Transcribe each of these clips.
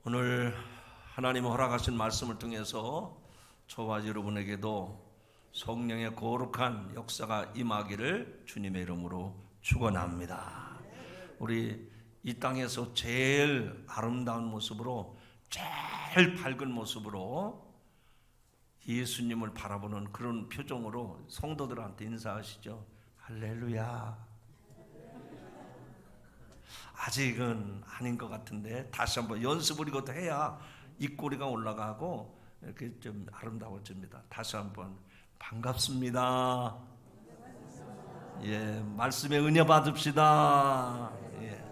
오늘 하나님 허락하신 말씀을 통해서 저와 여러분에게도 성령의 거룩한 역사가 임하기를 주님의 이름으로 축원합니다. 우리 이 땅에서 제일 아름다운 모습으로, 제일 밝은 모습으로 예수님을 바라보는 그런 표정으로 성도들한테 인사하시죠. 할렐루야. 아직은 아닌 것 같은데 다시 한번 연습을 이것도 해야 입꼬리가 올라가고 이렇게 좀 아름다워집니다. 다시 한번 반갑습니다. 예, 말씀에 은혜 받읍시다. 예.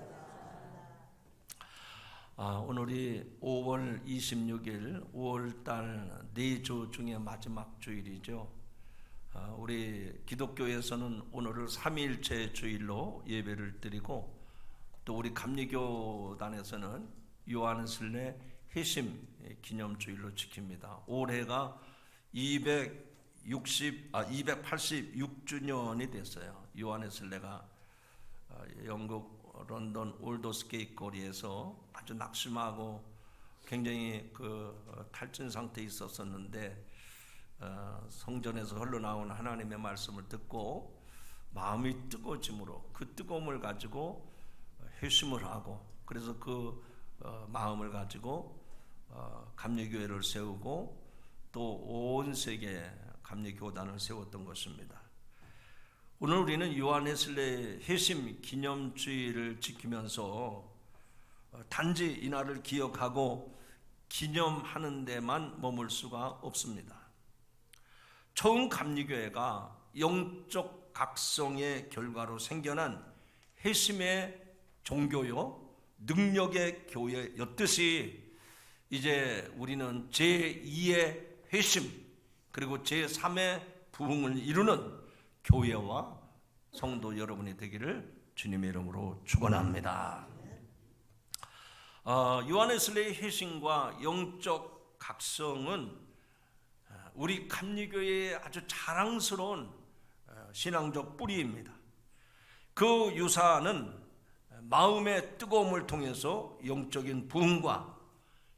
오늘이 5월 26일 5월달 4주 중에 마지막 주일이죠. 우리 기독교에서는 오늘을 삼위일체 주일로 예배를 드리고, 또 우리 감리교단에서는 요한의슬례 회심 기념주일로 지킵니다. 올해가 286주년이 됐어요. 요한의슬례가 영국 런던 올더스게이트 거리에서 아주 낙심하고 굉장히 탈진 상태에 있었었는데, 성전에서 흘러나온 하나님의 말씀을 듣고 마음이 뜨거워짐으로 그 뜨거움을 가지고 회심을 하고, 그래서 그 마음을 가지고 감리교회를 세우고 또 온 세계 감리교단을 세웠던 것입니다. 오늘 우리는 요한의슬례 회심 기념주일을 지키면서 단지 이날을 기억하고 기념하는 데만 머물 수가 없습니다. 처음 감리교회가 영적 각성의 결과로 생겨난 회심의 종교요, 능력의 교회였듯이 이제 우리는 제2의 회심 그리고 제3의 부흥을 이루는 교회와 성도 여러분이 되기를 주님의 이름으로 축원합니다. 요한의슬례의 회심과 영적 각성은 우리 감리교회의 아주 자랑스러운 신앙적 뿌리입니다. 그 유사는 마음의 뜨거움을 통해서 영적인 부흥과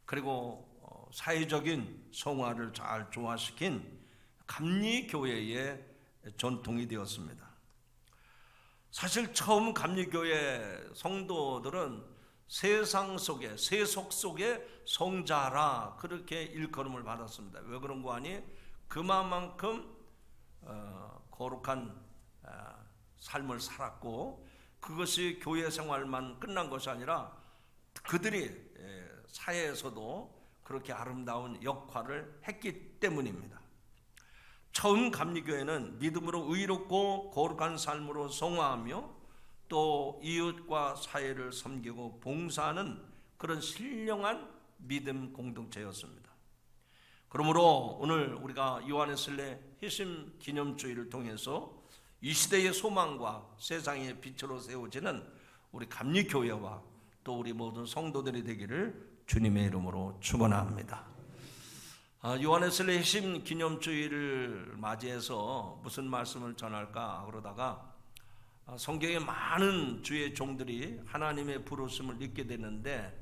그리고 사회적인 성화를 잘 조화시킨 감리교회의 전통이 되었습니다. 사실 처음 감리교회 성도들은 세상 속에, 세속 속에 성자라 그렇게 일컬음을 받았습니다. 왜 그런 거 아니? 그만큼 거룩한 삶을 살았고, 그것이 교회 생활만 끝난 것이 아니라 그들이 사회에서도 그렇게 아름다운 역할을 했기 때문입니다. 처음 감리교회는 믿음으로 의롭고 거룩한 삶으로 성화하며 또 이웃과 사회를 섬기고 봉사하는 그런 신령한 믿음 공동체였습니다. 그러므로 오늘 우리가 요한의슬례 회심 기념주일을 통해서 이 시대의 소망과 세상의 빛으로 세워지는 우리 감리교회와 또 우리 모든 성도들이 되기를 주님의 이름으로 축원합니다. 요한의슬례 회심 기념주일을 맞이해서 무슨 말씀을 전할까 그러다가 성경에 많은 주의 종들이 하나님의 부르심을 입게 되는데,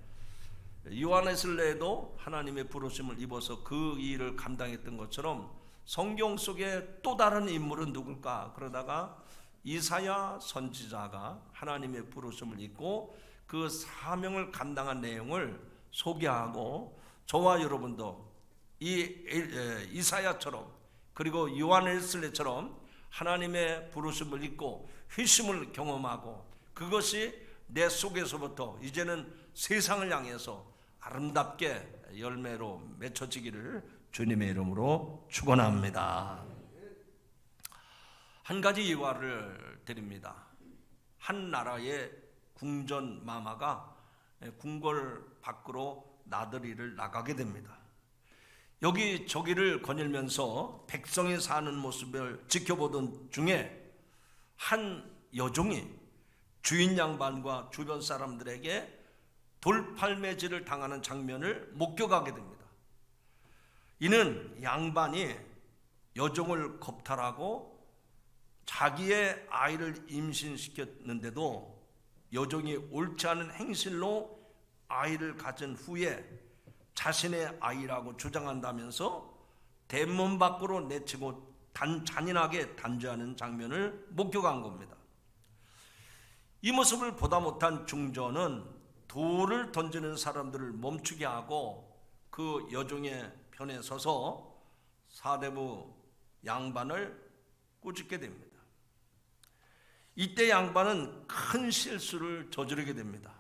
요한의슬례도 하나님의 부르심을 입어서 그 일을 감당했던 것처럼 성경 속에 또 다른 인물은 누굴까 그러다가 이사야 선지자가 하나님의 부르심을 입고 그 사명을 감당한 내용을 소개하고, 저와 여러분도 이사야처럼 그리고 요한의슬례처럼 하나님의 부르심을 입고 회심을 경험하고, 그것이 내 속에서부터 이제는 세상을 향해서 아름답게 열매로 맺혀지기를 주님의 이름으로 축원합니다. 한 가지 예화를 드립니다. 한 나라의 궁전 마마가 궁궐 밖으로 나들이를 나가게 됩니다. 여기저기를 거닐면서 백성이 사는 모습을 지켜보던 중에 한 여종이 주인 양반과 주변 사람들에게 돌팔매질을 당하는 장면을 목격하게 됩니다. 이는 양반이 여종을 겁탈하고 자기의 아이를 임신시켰는데도 여종이 옳지 않은 행실로 아이를 가진 후에 자신의 아이라고 주장한다면서 대문 밖으로 내치고 잔인하게 단죄하는 장면을 목격한 겁니다. 이 모습을 보다 못한 중전은 돌을 던지는 사람들을 멈추게 하고 그 여종의 편에 서서 사대부 양반을 꾸짖게 됩니다. 이때 양반은 큰 실수를 저지르게 됩니다.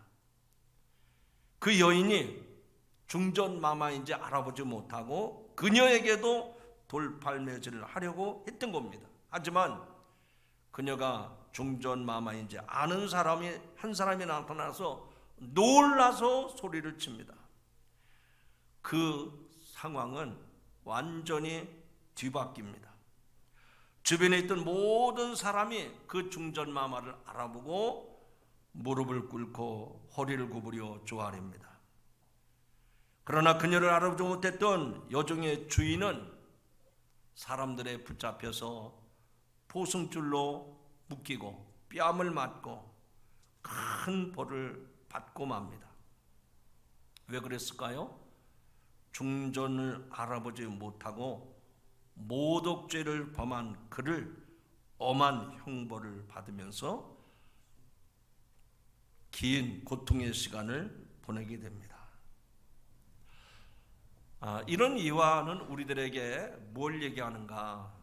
그 여인이 중전마마인지 알아보지 못하고 그녀에게도 돌팔매질을 하려고 했던 겁니다. 하지만 그녀가 중전마마인지 아는 사람이 한 사람이 나타나서 놀라서 소리를 칩니다. 그 상황은 완전히 뒤바뀝니다. 주변에 있던 모든 사람이 그 중전마마를 알아보고 무릎을 꿇고 허리를 구부려 조아립니다. 그러나 그녀를 알아보지 못했던 여종의 주인은 사람들에 붙잡혀서 포승줄로 묶이고 뺨을 맞고 큰 벌을 받고 맙니다. 왜 그랬을까요? 중전을 알아보지 못하고 모독죄를 범한 그를 엄한 형벌을 받으면서 긴 고통의 시간을 보내게 됩니다. 이런 이화는 우리들에게 뭘 얘기하는가?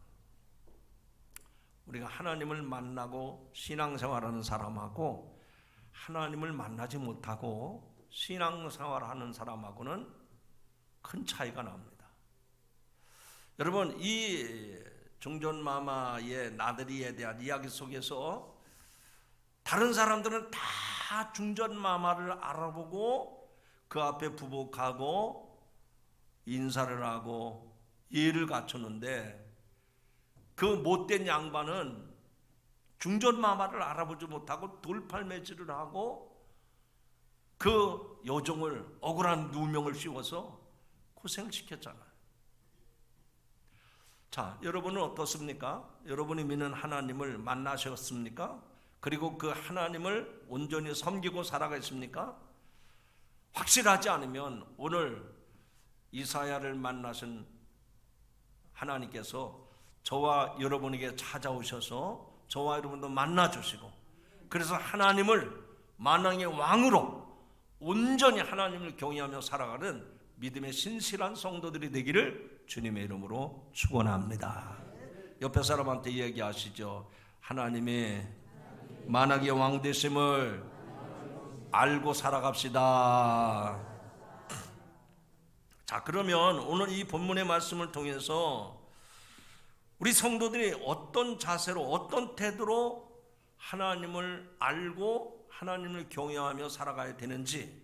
우리가 하나님을 만나고 신앙생활하는 사람하고 하나님을 만나지 못하고 신앙생활하는 사람하고는 큰 차이가 납니다. 여러분, 이 중전마마의 나들이에 대한 이야기 속에서 다른 사람들은 다 중전마마를 알아보고 그 앞에 부복하고 인사를 하고 예를 갖췄는데 그 못된 양반은 중전마마를 알아보지 못하고 돌팔매질을 하고 그 여종을 억울한 누명을 씌워서 고생시켰잖아요. 자, 여러분은 어떻습니까? 여러분이 믿는 하나님을 만나셨습니까? 그리고 그 하나님을 온전히 섬기고 살아가십니까? 확실하지 않으면 오늘 이사야를 만나신 하나님께서 저와 여러분에게 찾아오셔서 저와 여러분도 만나주시고 그래서 하나님을 만왕의 왕으로 온전히 하나님을 경외하며 살아가는 믿음의 신실한 성도들이 되기를 주님의 이름으로 축원합니다. 옆에 사람한테 이야기하시죠. 하나님의 만왕의 왕 되심을 알고 살아갑시다. 자, 그러면 오늘 이 본문의 말씀을 통해서 우리 성도들이 어떤 자세로 어떤 태도로 하나님을 알고 하나님을 경외하며 살아가야 되는지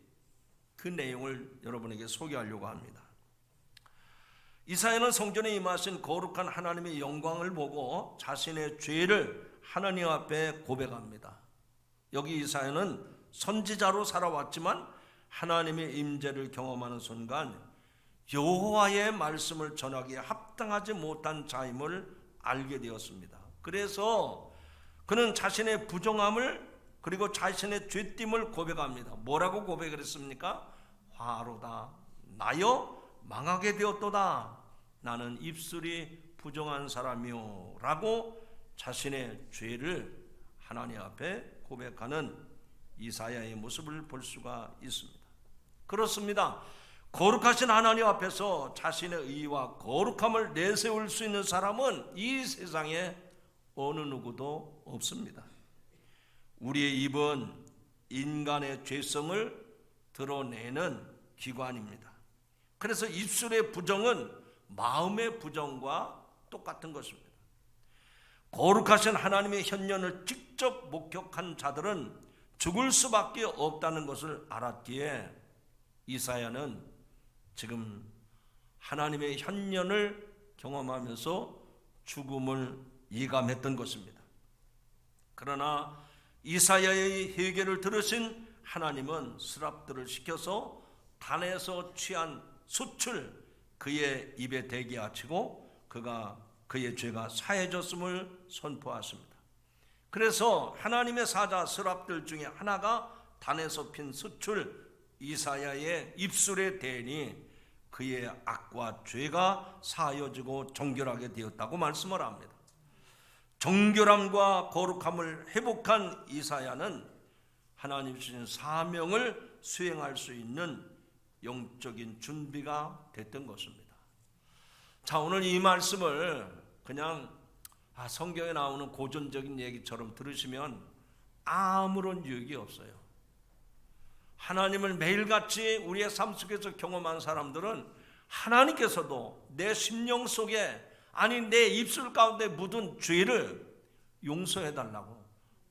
그 내용을 여러분에게 소개하려고 합니다. 이사야는 성전에 임하신 거룩한 하나님의 영광을 보고 자신의 죄를 하나님 앞에 고백합니다. 여기 이사야는 선지자로 살아왔지만 하나님의 임재를 경험하는 순간 여호와의 말씀을 전하기에 합당하지 못한 자임을 알게 되었습니다. 그래서 그는 자신의 부정함을 그리고 자신의 죄됨을 고백합니다. 뭐라고 고백을 했습니까? 화로다 나여 망하게 되었도다. 나는 입술이 부정한 사람이요 라고 자신의 죄를 하나님 앞에 고백하는 이사야의 모습을 볼 수가 있습니다. 그렇습니다. 거룩하신 하나님 앞에서 자신의 의와 거룩함을 내세울 수 있는 사람은 이 세상에 어느 누구도 없습니다. 우리의 입은 인간의 죄성을 드러내는 기관입니다. 그래서 입술의 부정은 마음의 부정과 똑같은 것입니다. 거룩하신 하나님의 현년을 직접 목격한 자들은 죽을 수밖에 없다는 것을 알았기에 이사야는 지금 하나님의 현년을 경험하면서 죽음을 예감했던 것입니다. 그러나 이사야의 회개를 들으신 하나님은 스랍들을 시켜서 단에서 취한 숯을 그의 입에 대게 하시고 그의 죄가 사해졌음을 선포하십니다. 그래서 하나님의 사자 스랍들 중에 하나가 단에서 핀 숯을 이사야의 입술에 대니 그의 악과 죄가 사하여지고 정결하게 되었다고 말씀을 합니다. 정결함과 거룩함을 회복한 이사야는 하나님 주신 사명을 수행할 수 있는 영적인 준비가 됐던 것입니다. 자, 오늘 이 말씀을 그냥 성경에 나오는 고전적인 얘기처럼 들으시면 아무런 유익이 없어요. 하나님을 매일같이 우리의 삶 속에서 경험한 사람들은 하나님께서도 내 심령 속에, 아니 내 입술 가운데 묻은 죄를 용서해달라고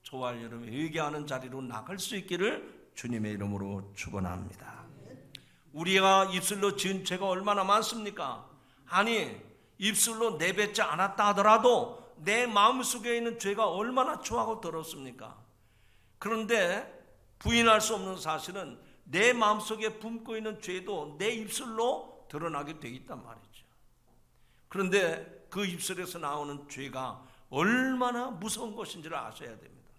저와 여러분이 회개하는 자리로 나갈 수 있기를 주님의 이름으로 축원합니다. 우리가 입술로 지은 죄가 얼마나 많습니까? 아니 입술로 내뱉지 않았다 하더라도 내 마음속에 있는 죄가 얼마나 추하고 더럽습니까? 그런데 부인할 수 없는 사실은 내 마음속에 품고 있는 죄도 내 입술로 드러나게 되어 있단 말이죠. 그런데 그 입술에서 나오는 죄가 얼마나 무서운 것인지를 아셔야 됩니다.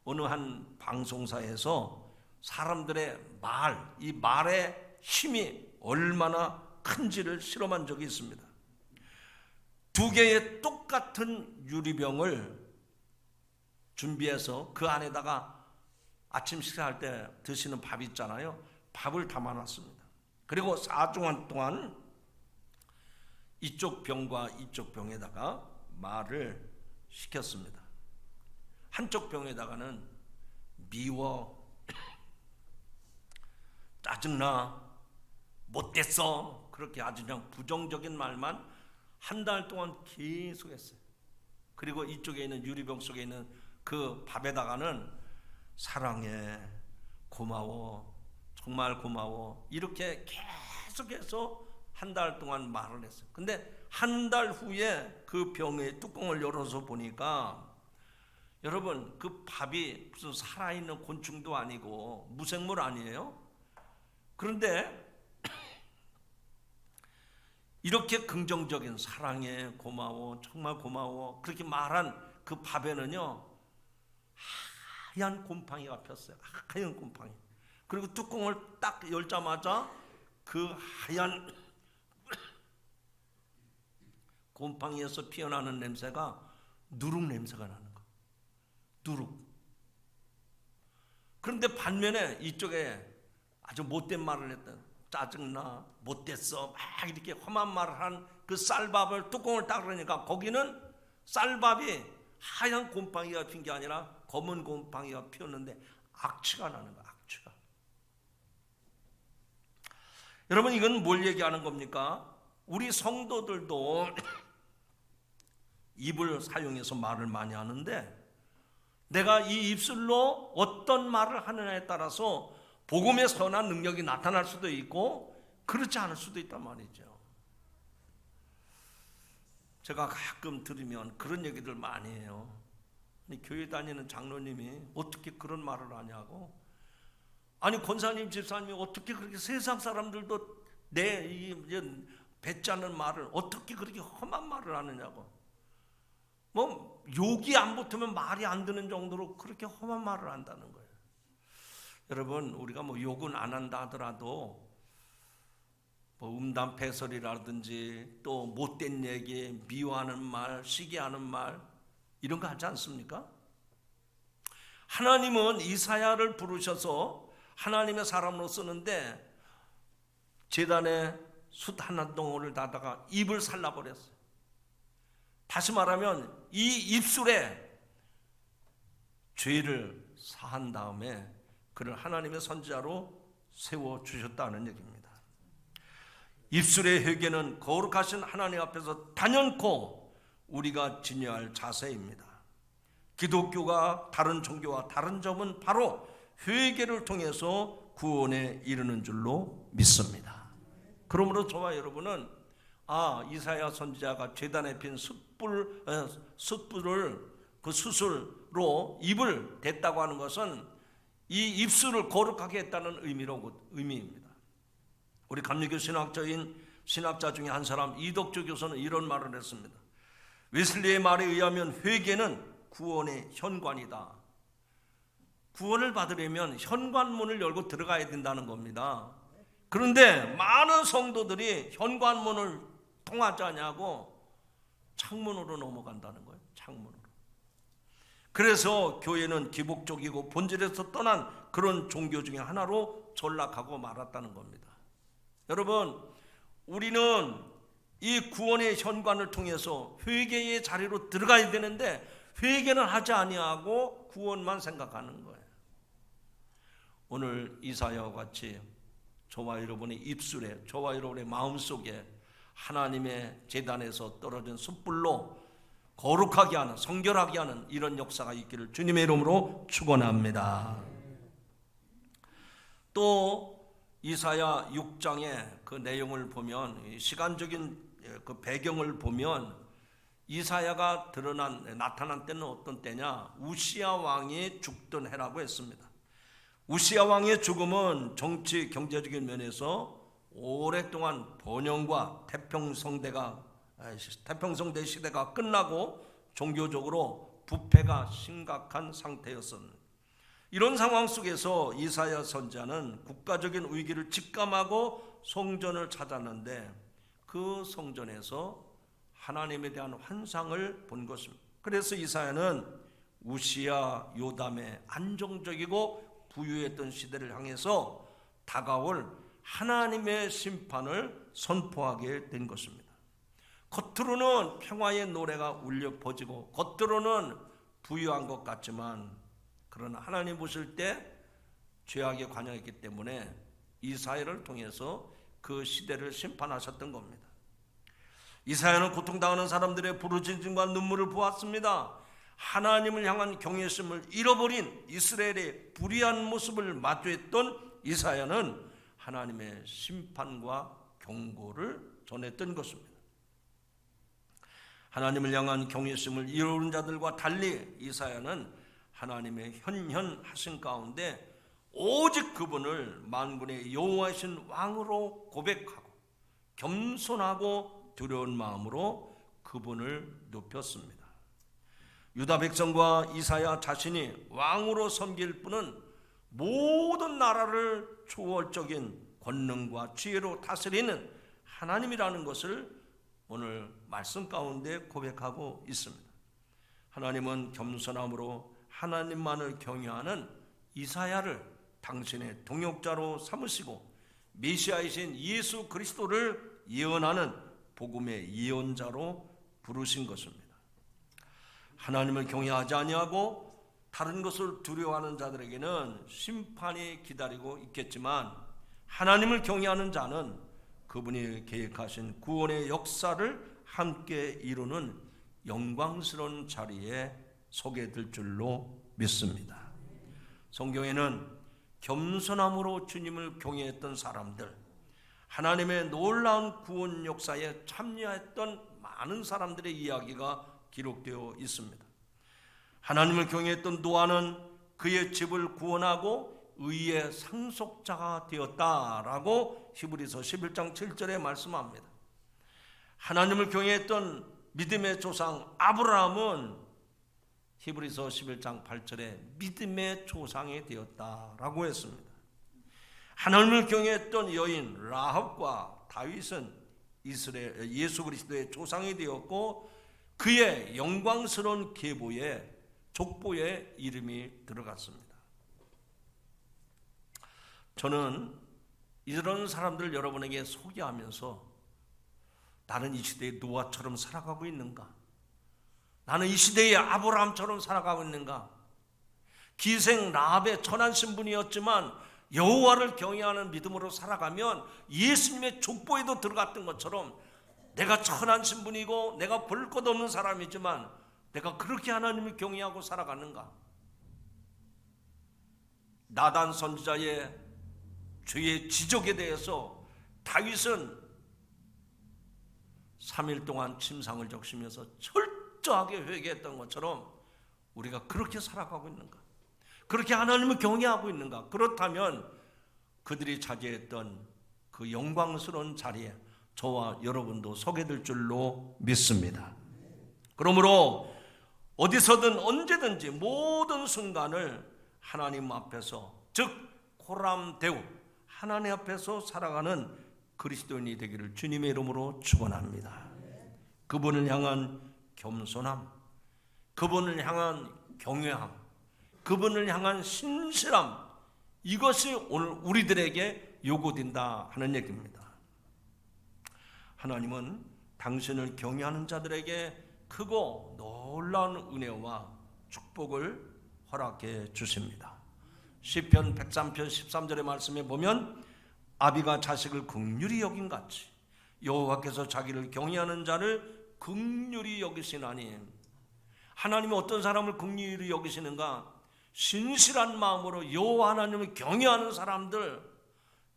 어느 한 방송사에서 사람들의 말, 이 말의 힘이 얼마나 큰지를 실험한 적이 있습니다. 두 개의 똑같은 유리병을 준비해서 그 안에다가 아침 식사할 때 드시는 밥 있잖아요. 밥을 담아놨습니다. 그리고 4주간 동안 이쪽 병과 이쪽 병에다가 말을 시켰습니다. 한쪽 병에다가는 미워, 짜증나, 못됐어, 그렇게 아주 그냥 부정적인 말만 한 달 동안 계속 했어요. 그리고 이쪽에 있는 유리병 속에 있는 그 밥에다가는 사랑해, 고마워, 정말 고마워, 이렇게 계속해서 한 달 동안 말을 했어요. 근데 한 달 후에 그 병의 뚜껑을 열어서 보니까 여러분, 그 밥이 무슨 살아있는 곤충도 아니고 무생물 아니에요? 그런데 이렇게 긍정적인 사랑해, 고마워, 정말 고마워 그렇게 말한 그 밥에는요 하얀 곰팡이가 폈어요. 하얀 곰팡이. 그리고 뚜껑을 딱 열자마자 그 하얀 곰팡이에서 피어나는 냄새가 누룩 냄새가 나는 거예요. 누룩. 그런데 반면에 이쪽에 아주 못된 말을 했다. 짜증나, 못됐어, 막 이렇게 험한 말을 한 그 쌀밥을 뚜껑을 딱 그러니까 거기는 쌀밥이 하얀 곰팡이가 핀 게 아니라 검은 곰팡이가 피었는데 악취가 나는 거야. 악취가. 여러분, 이건 뭘 얘기하는 겁니까? 우리 성도들도 입을 사용해서 말을 많이 하는데 내가 이 입술로 어떤 말을 하느냐에 따라서 복음의 선한 능력이 나타날 수도 있고 그렇지 않을 수도 있단 말이죠. 제가 가끔 들으면 그런 얘기들 많이 해요. 교회 다니는 장로님이 어떻게 그런 말을 하냐고. 아니 권사님, 집사님이 어떻게 그렇게 세상 사람들도 내 뱉지 않는 말을 어떻게 그렇게 험한 말을 하느냐고. 뭐 욕이 안 붙으면 말이 안 되는 정도로 그렇게 험한 말을 한다는 거예요. 여러분, 우리가 뭐 욕은 안 한다 하더라도 뭐 음담패설이라든지 또 못된 얘기, 미워하는 말, 시기하는 말 이런 거 하지 않습니까? 하나님은 이사야를 부르셔서 하나님의 사람으로 쓰는데 제단에 숯 한 덩어리를 닫다가 입을 살라버렸어요. 다시 말하면 이 입술에 죄를 사한 다음에 그를 하나님의 선지자로 세워주셨다는 얘기입니다. 입술의 회개는 거룩하신 하나님 앞에서 단연코 우리가 지녀야 할 자세입니다. 기독교가 다른 종교와 다른 점은 바로 회개를 통해서 구원에 이르는 줄로 믿습니다. 그러므로 저와 여러분은 이사야 선지자가 제단에 핀 숯불을 그 수술로 입을 댔다고 하는 것은 이 입술을 거룩하게 했다는 의미입니다. 우리 감리교 신학자 중에 한 사람 이덕주 교수는 이런 말을 했습니다. 웨슬리의 말에 의하면 회개는 구원의 현관이다. 구원을 받으려면 현관문을 열고 들어가야 된다는 겁니다. 그런데 많은 성도들이 현관문을 통하지 않냐고 창문으로 넘어간다는 거예요. 창문으로. 그래서 교회는 기복적이고 본질에서 떠난 그런 종교 중에 하나로 전락하고 말았다는 겁니다. 여러분, 우리는 이 구원의 현관을 통해서 회개의 자리로 들어가야 되는데 회개는 하지 아니하고 구원만 생각하는 거예요. 오늘 이사야와 같이 저와 여러분의 입술에, 저와 여러분의 마음속에 하나님의 제단에서 떨어진 숯불로 거룩하게 하는, 성결하게 하는 이런 역사가 있기를 주님의 이름으로 축원합니다. 또 이사야 6장의 그 내용을 보면, 시간적인 그 배경을 보면 이사야가 나타난 때는 어떤 때냐? 우시야 왕이 죽던 해라고 했습니다. 우시야 왕의 죽음은 정치 경제적인 면에서 오랫동안 번영과 태평성대 시대가 끝나고 종교적으로 부패가 심각한 상태였습니다. 이런 상황 속에서 이사야 선지자는 국가적인 위기를 직감하고 성전을 찾았는데 그 성전에서 하나님에 대한 환상을 본 것입니다. 그래서 이사야는 우시야 요담의 안정적이고 부유했던 시대를 향해서 다가올 하나님의 심판을 선포하게 된 것입니다. 겉으로는 평화의 노래가 울려 퍼지고 겉으로는 부유한 것 같지만, 그러나 하나님 보실 때 죄악에 관여했기 때문에 이사야를 통해서 그 시대를 심판하셨던 겁니다. 이사야는 고통당하는 사람들의 부르짖음과 눈물을 보았습니다. 하나님을 향한 경외심을 잃어버린 이스라엘의 불의한 모습을 마주했던 이사야는 하나님의 심판과 경고를 전했던 것입니다. 하나님을 향한 경외심을 잃어버린 자들과 달리 이사야는 하나님의 현현하신 가운데 오직 그분을 만군의 여호와이신 왕으로 고백하고 겸손하고 두려운 마음으로 그분을 높였습니다. 유다 백성과 이사야 자신이 왕으로 섬길 분은 모든 나라를 초월적인 권능과 지혜로 다스리는 하나님이라는 것을 오늘 말씀 가운데 고백하고 있습니다. 하나님은 겸손함으로 하나님만을 경외하는 이사야를 당신의 동역자로 삼으시고 메시아이신 예수 그리스도를 예언하는 복음의 예언자로 부르신 것입니다. 하나님을 경외하지 아니하고 다른 것을 두려워하는 자들에게는 심판이 기다리고 있겠지만, 하나님을 경외하는 자는 그분이 계획하신 구원의 역사를 함께 이루는 영광스러운 자리에 서게 될 줄로 믿습니다. 성경에는 겸손함으로 주님을 경외했던 사람들, 하나님의 놀라운 구원 역사에 참여했던 많은 사람들의 이야기가 기록되어 있습니다. 하나님을 경외했던 노아는 그의 집을 구원하고 의의 상속자가 되었다라고 히브리서 11장 7절에 말씀합니다. 하나님을 경외했던 믿음의 조상 아브라함은 히브리서 11장 8절에 믿음의 조상이 되었다라고 했습니다. 하나님을 경외했던 여인 라합과 다윗은 이스라엘 예수 그리스도의 조상이 되었고 그의 영광스러운 계보에 족보에 이름이 들어갔습니다. 저는 이런 사람들 여러분에게 소개하면서 나는 이 시대의 노아처럼 살아가고 있는가? 나는 이 시대의 아브라함처럼 살아가고 있는가? 기생 라합의 천한 신분이었지만 여호와를 경외하는 믿음으로 살아가면 예수님의 족보에도 들어갔던 것처럼 내가 천한 신분이고 내가 볼 것 없는 사람이지만 내가 그렇게 하나님을 경외하고 살아가는가? 나단 선지자의 죄의 지적에 대해서 다윗은 3일 동안 침상을 적시면서 철저하게 회개했던 것처럼 우리가 그렇게 살아가고 있는가? 그렇게 하나님을 경외하고 있는가? 그렇다면 그들이 차지했던 그 영광스러운 자리에 저와 여러분도 서게 될 줄로 믿습니다. 그러므로 어디서든 언제든지 모든 순간을 하나님 앞에서, 즉 코람데우 하나님 앞에서 살아가는 그리스도인이 되기를 주님의 이름으로 축원합니다. 그분을 향한 겸손함, 그분을 향한 경외함, 그분을 향한 신실함, 이것이 오늘 우리들에게 요구된다 하는 얘기입니다. 하나님은 당신을 경외하는 자들에게 크고 놀라운 은혜와 축복을 허락해 주십니다. 시편 103편 13절의 말씀에 보면 아비가 자식을 긍휼히 여긴 같이 여호와께서 자기를 경외하는 자를 긍휼히 여기시나니, 하나님이 어떤 사람을 긍휼히 여기시는가? 신실한 마음으로 여호와 하나님을 경외하는 사람들,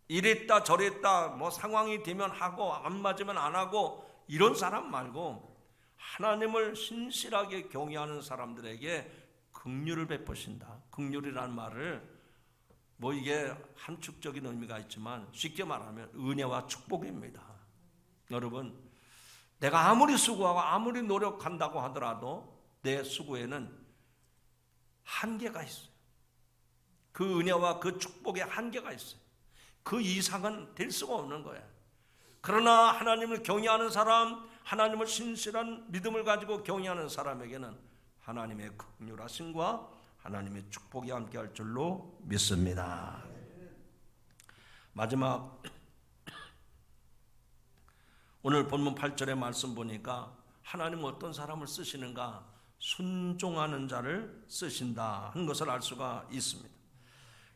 이랬다 저랬다 뭐 상황이 되면 하고 안 맞으면 안 하고 이런 사람 말고 하나님을 신실하게 경외하는 사람들에게 긍휼을 베푸신다. 긍휼이라는 말을 뭐 이게 함축적인 의미가 있지만 쉽게 말하면 은혜와 축복입니다. 여러분, 내가 아무리 수고하고 아무리 노력한다고 하더라도 내 수고에는 한계가 있어요. 그 은혜와 그 축복에 한계가 있어요. 그 이상은 될 수가 없는 거예요. 그러나 하나님을 경외하는 사람, 하나님을 신실한 믿음을 가지고 경외하는 사람에게는 하나님의 긍휼하심과 하나님의 축복이 함께할 줄로 믿습니다. 마지막 오늘 본문 8절의 말씀 보니까 하나님은 어떤 사람을 쓰시는가? 순종하는 자를 쓰신다 하는 것을 알 수가 있습니다.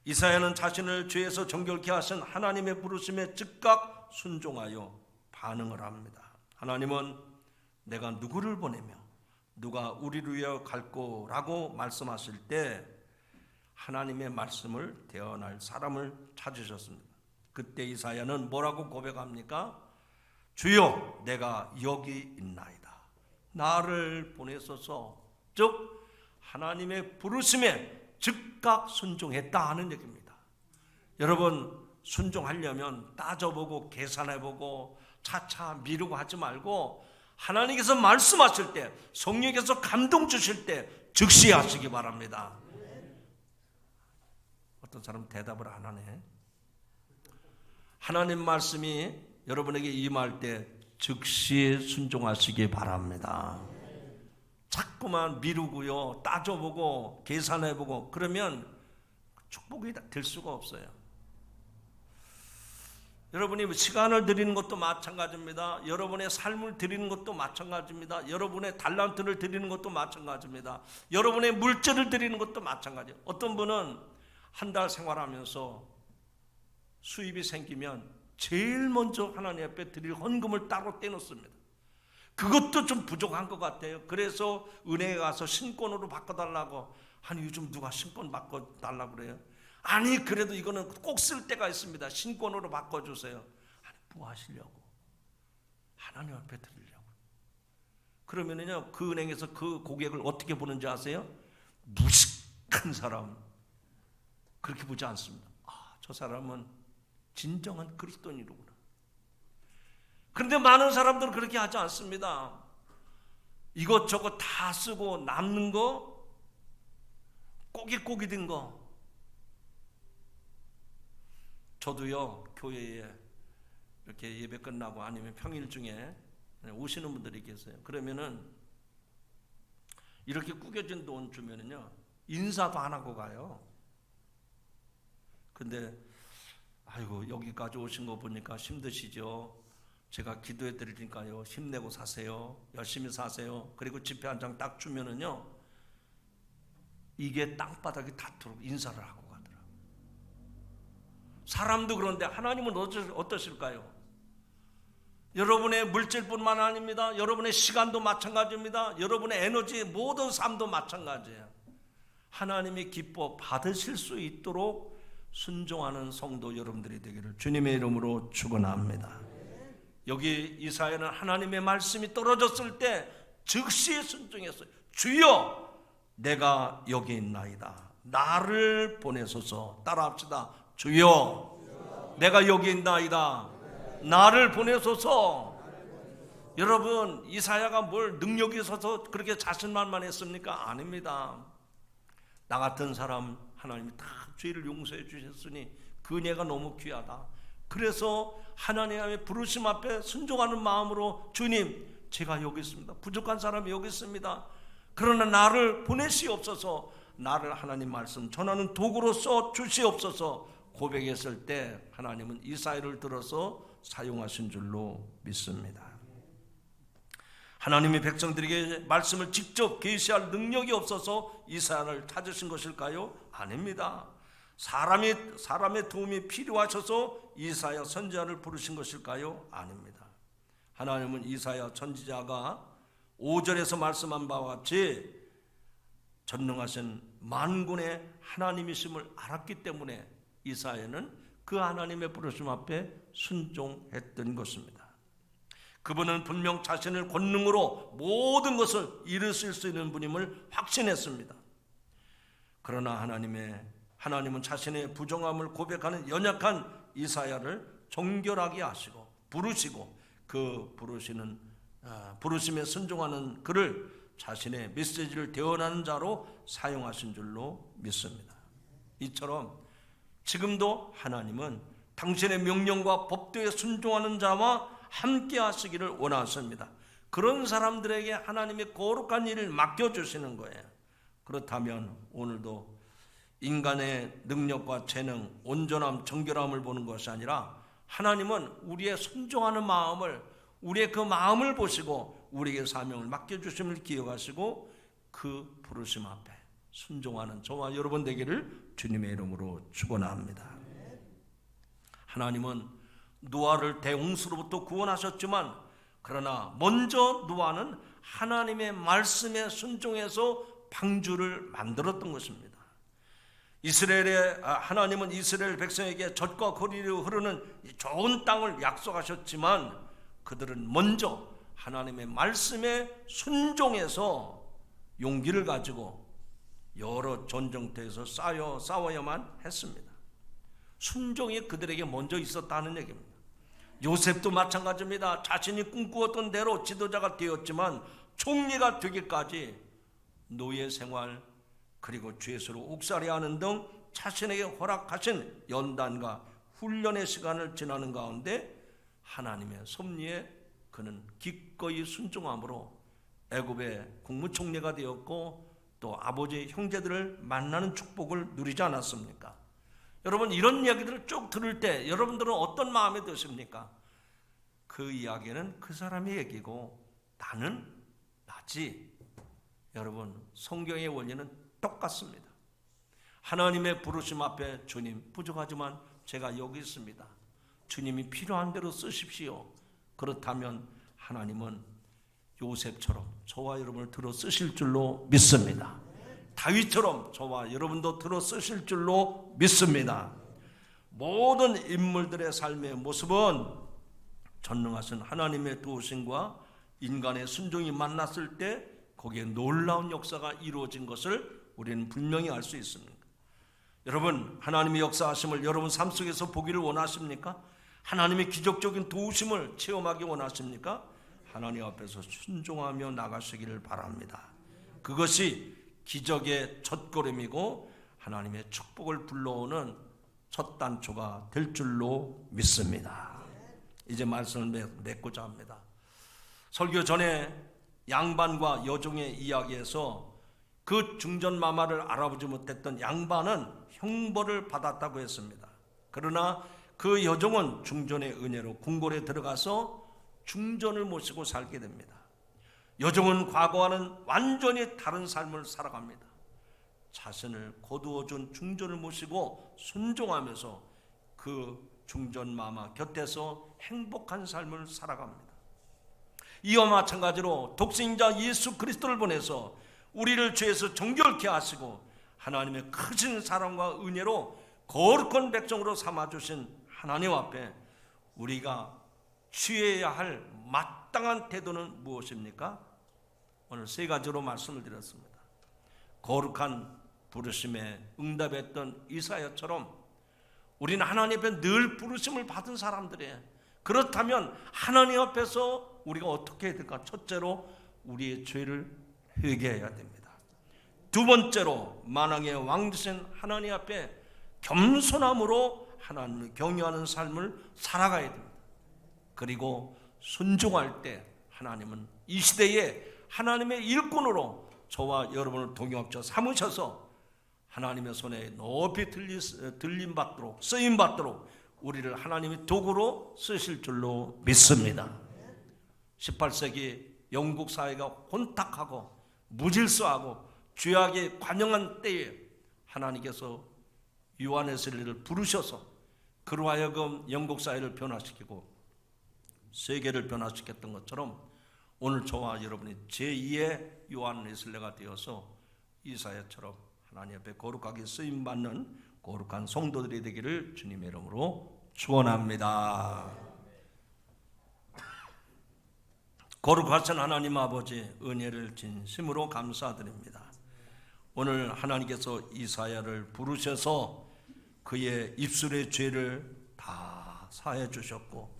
이사야는 자신을 죄에서 정결케 하신 하나님의 부르심에 즉각 순종하여 반응을 합니다. 하나님은 내가 누구를 보내며 누가 우리를 위하여 갈 거라고 말씀하실 때 하나님의 말씀을 대언할 사람을 찾으셨습니다. 그때 이사야는 뭐라고 고백합니까? 주여, 내가 여기 있나이다. 나를 보내소서. 즉 하나님의 부르심에 즉각 순종했다 하는 얘기입니다. 여러분, 순종하려면 따져보고 계산해보고 차차 미루고 하지 말고 하나님께서 말씀하실 때, 성령께서 감동 주실 때 즉시 하시기 바랍니다. 어떤 사람은 대답을 안 하네. 하나님 말씀이 여러분에게 임할 때 즉시 순종하시기 바랍니다. 자꾸만 미루고요, 따져보고 계산해보고 그러면 축복이 될 수가 없어요. 여러분이 시간을 드리는 것도 마찬가지입니다. 여러분의 삶을 드리는 것도 마찬가지입니다. 여러분의 달란트를 드리는 것도 마찬가지입니다. 여러분의 물질을 드리는 것도 마찬가지예요. 어떤 분은 한 달 생활하면서 수입이 생기면 제일 먼저 하나님 앞에 드릴 헌금을 따로 떼놓습니다. 그것도 좀 부족한 것 같아요. 그래서 은행에 가서 신권으로 바꿔달라고. 아니, 요즘 누가 신권 바꿔달라고 그래요? 아니, 그래도 이거는 꼭 쓸 때가 있습니다. 신권으로 바꿔주세요. 아니, 뭐 하시려고? 하나님 앞에 드리려고. 그러면은요, 그 은행에서 그 고객을 어떻게 보는지 아세요? 무식한 사람, 그렇게 보지 않습니다. 아, 저 사람은 진정한 그리스도인이로구나. 그런데 많은 사람들은 그렇게 하지 않습니다. 이것저것 다 쓰고 남는 거, 꼬깃꼬깃 된 거. 저도요, 교회에 이렇게 예배 끝나고 아니면 평일 중에 오시는 분들이 계세요. 그러면은 이렇게 구겨진 돈 주면은요, 인사도 안 하고 가요. 근데 아이고, 여기까지 오신 거 보니까 힘드시죠? 제가 기도해 드리니까요, 힘내고 사세요. 열심히 사세요. 그리고 지폐 한 장 딱 주면은요, 이게 땅바닥에 닿도록 인사를 하고 가더라고요. 사람도 그런데 하나님은 어떠실까요? 여러분의 물질뿐만 아닙니다. 여러분의 시간도 마찬가지입니다. 여러분의 에너지, 모든 삶도 마찬가지예요. 하나님이 기뻐 받으실 수 있도록 순종하는 성도 여러분들이 되기를 주님의 이름으로 축원합니다. 여기 이사야는 하나님의 말씀이 떨어졌을 때 즉시 순종했어요. 주여, 내가 여기 있나이다. 나를 보내소서. 따라합시다. 주여, 내가 여기 있나이다. 나를 보내소서. 여러분, 이사야가 뭘 능력이 있어서 그렇게 자신만만 했습니까? 아닙니다. 나 같은 사람 하나님이 다 죄를 용서해 주셨으니 그 은혜가 너무 귀하다. 그래서 하나님의 부르심 앞에 순종하는 마음으로 주님, 제가 여기 있습니다. 부족한 사람이 여기 있습니다. 그러나 나를 보내시옵소서, 나를 하나님 말씀 전하는 도구로 써 주시옵소서 고백했을 때 하나님은 이사야를 들어서 사용하신 줄로 믿습니다. 하나님이 백성들에게 말씀을 직접 계시할 능력이 없어서 이사야를 찾으신 것일까요? 아닙니다. 사람의 도움이 필요하셔서 이사야 선지자를 부르신 것일까요? 아닙니다. 하나님은 이사야 선지자가 5절에서 말씀한 바와 같이 전능하신 만군의 하나님이심을 알았기 때문에 이사야는 그 하나님의 부르심 앞에 순종했던 것입니다. 그분은 분명 자신을 권능으로 모든 것을 이루실 수 있는 분임을 확신했습니다. 그러나 하나님은 자신의 부정함을 고백하는 연약한 이사야를 정결하게 하시고 부르시고 그 부르심에 순종하는 그를 자신의 메시지를 대언하는 자로 사용하신 줄로 믿습니다. 이처럼 지금도 하나님은 당신의 명령과 법도에 순종하는 자와 함께 하시기를 원하십니다. 그런 사람들에게 하나님의 거룩한 일을 맡겨주시는 거예요. 그렇다면 오늘도 인간의 능력과 재능, 온전함, 정결함을 보는 것이 아니라 하나님은 우리의 순종하는 마음을, 우리의 그 마음을 보시고 우리에게 사명을 맡겨주심을 기억하시고 그 부르심 앞에 순종하는 저와 여러분 되기를 주님의 이름으로 축원합니다. 하나님은 노아를 대홍수로부터 구원하셨지만 그러나 먼저 노아는 하나님의 말씀에 순종해서 방주를 만들었던 것입니다. 하나님은 이스라엘 백성에게 젖과 거리로 흐르는 좋은 땅을 약속하셨지만 그들은 먼저 하나님의 말씀에 순종해서 용기를 가지고 여러 전쟁터에서 싸워야만 했습니다. 순종이 그들에게 먼저 있었다는 얘기입니다. 요셉도 마찬가지입니다. 자신이 꿈꾸었던 대로 지도자가 되었지만 총리가 되기까지 노예 생활 그리고 죄수로 옥살이하는 등 자신에게 허락하신 연단과 훈련의 시간을 지나는 가운데 하나님의 섭리에 그는 기꺼이 순종함으로 애굽의 국무총리가 되었고 또 아버지의 형제들을 만나는 축복을 누리지 않았습니까? 여러분, 이런 이야기들을 쭉 들을 때 여러분들은 어떤 마음이 드십니까? 그 이야기는 그 사람의 얘기고 나는 나지. 여러분, 성경의 원리는 똑같습니다. 하나님의 부르심 앞에 주님, 부족하지만 제가 여기 있습니다. 주님이 필요한 대로 쓰십시오. 그렇다면 하나님은 요셉처럼 저와 여러분을 들어 쓰실 줄로 믿습니다. 다윗처럼 저와 여러분도 들어 쓰실 줄로 믿습니다. 모든 인물들의 삶의 모습은 전능하신 하나님의 도우심과 인간의 순종이 만났을 때 거기에 놀라운 역사가 이루어진 것을 우리는 분명히 알 수 있습니다. 여러분, 하나님의 역사하심을 여러분 삶 속에서 보기를 원하십니까? 하나님의 기적적인 도우심을 체험하기 원하십니까? 하나님 앞에서 순종하며 나가시기를 바랍니다. 그것이 기적의 첫걸음이고 하나님의 축복을 불러오는 첫 단초가 될 줄로 믿습니다. 이제 말씀을 맺고자 합니다. 설교 전에 양반과 여종의 이야기에서 그 중전마마를 알아보지 못했던 양반은 형벌을 받았다고 했습니다. 그러나 그 여종은 중전의 은혜로 궁궐에 들어가서 중전을 모시고 살게 됩니다. 여종은 과거와는 완전히 다른 삶을 살아갑니다. 자신을 거두어준 중전을 모시고 순종하면서 그 중전마마 곁에서 행복한 삶을 살아갑니다. 이와 마찬가지로 독생자 예수 그리스도를 보내서 우리를 죄에서 정결케 하시고 하나님의 크신 사랑과 은혜로 거룩한 백성으로 삼아주신 하나님 앞에 우리가 취해야 할 마땅한 태도는 무엇입니까? 오늘 세 가지로 말씀을 드렸습니다. 거룩한 부르심에 응답했던 이사야처럼 우리는 하나님 앞에 늘 부르심을 받은 사람들이에요. 그렇다면 하나님 앞에서 우리가 어떻게 해야 될까? 첫째로 우리의 죄를 회개해야 됩니다. 두 번째로 만왕의 왕 되신 하나님 앞에 겸손함으로 하나님을 경외하는 삶을 살아가야 됩니다. 그리고 순종할 때 하나님은 이 시대에 하나님의 일꾼으로 저와 여러분을 동역자 삼으셔서 하나님의 손에 높이 들림받도록 쓰임받도록 우리를 하나님의 도구로 쓰실 줄로 믿습니다. 18세기 영국 사회가 혼탁하고 무질서하고 죄악에 관영한 때에 하나님께서 요한 웨슬리를 부르셔서 그로 하여금 영국 사회를 변화시키고 세계를 변화시켰던 것처럼 오늘 저와 여러분이 제2의 요한 웨슬리가 되어서 이 사회처럼 하나님 앞에 거룩하게 쓰임받는 거룩한 성도들이 되기를 주님의 이름으로 축원합니다. 거룩하신 하나님 아버지, 은혜를 진심으로 감사드립니다. 오늘 하나님께서 이사야를 부르셔서 그의 입술의 죄를 다 사해 주셨고,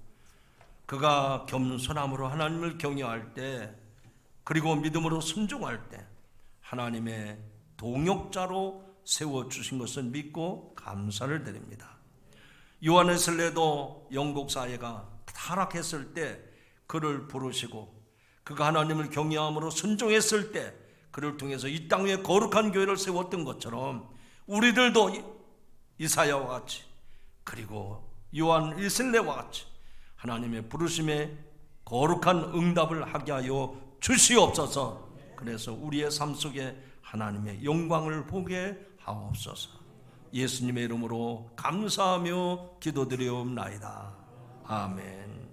그가 겸손함으로 하나님을 경외할 때, 그리고 믿음으로 순종할 때 하나님의 동역자로 세워주신 것을 믿고 감사를 드립니다. 요한 웨슬리도 영국 사회가 타락했을 때 그를 부르시고, 그가 하나님을 경외함으로 순종했을 때 그를 통해서 이 땅 위에 거룩한 교회를 세웠던 것처럼 우리들도 이사야와 같이, 그리고 요한 웨슬리와 같이 하나님의 부르심에 거룩한 응답을 하게 하여 주시옵소서. 그래서 우리의 삶 속에 하나님의 영광을 보게 하옵소서. 예수님의 이름으로 감사하며 기도드리옵나이다. 아멘.